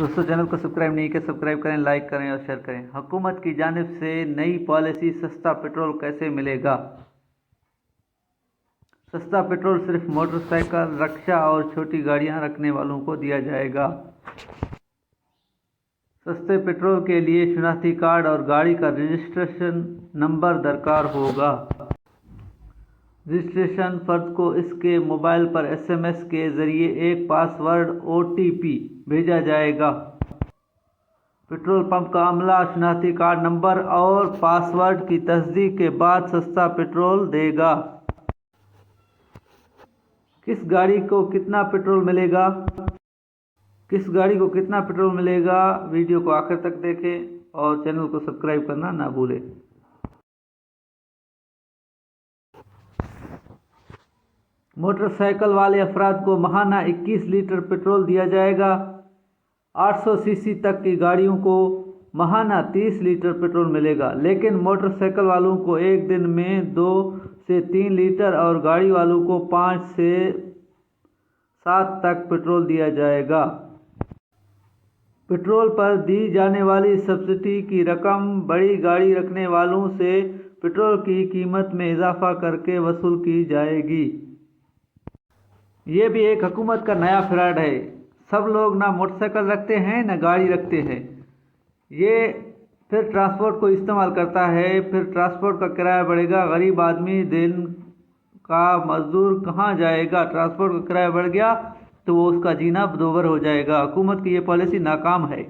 दोस्तों चैनल को सब्सक्राइब नहीं किया, सब्सक्राइब करें, लाइक करें और शेयर करें। हुकूमत की जानिब से नई पॉलिसी, सस्ता पेट्रोल कैसे मिलेगा। सस्ता पेट्रोल सिर्फ मोटरसाइकिल, रिक्शा और छोटी गाड़ियां रखने वालों को दिया जाएगा। सस्ते पेट्रोल के लिए शनाख्ती कार्ड और गाड़ी का रजिस्ट्रेशन नंबर दरकार होगा। रजिस्ट्रेशन फर्द को इसके मोबाइल पर SMS के जरिए एक पासवर्ड OTP भेजा जाएगा। पेट्रोल पंप का अमला शनाख्ती कार्ड नंबर और पासवर्ड की तस्दीक के बाद सस्ता पेट्रोल देगा। किस गाड़ी को कितना पेट्रोल मिलेगा, वीडियो को आखिर तक देखें और चैनल को सब्सक्राइब करना ना भूलें। मोटरसाइकिल वाले अफराद को माहाना 21 लीटर पेट्रोल दिया जाएगा। 800 सीसी तक की गाड़ियों को माहाना 30 लीटर पेट्रोल मिलेगा, लेकिन मोटरसाइकिल वालों को एक दिन में 2 से 3 लीटर और गाड़ी वालों को 5 से 7 तक पेट्रोल दिया जाएगा। पेट्रोल पर दी जाने वाली सब्सिडी की रकम बड़ी गाड़ी रखने वालों से पेट्रोल की कीमत में इजाफा करके वसूल की जाएगी। ये भी एक हुकूमत का नया फ्रॉड है। सब लोग ना मोटरसाइकिल रखते हैं ना गाड़ी रखते हैं। ये फिर ट्रांसपोर्ट को इस्तेमाल करता है, फिर ट्रांसपोर्ट का किराया बढ़ेगा। गरीब आदमी दिन का मजदूर कहाँ जाएगा। ट्रांसपोर्ट का किराया बढ़ गया तो वो उसका जीना दोबर हो जाएगा। हुकूमत की ये पॉलिसी नाकाम है।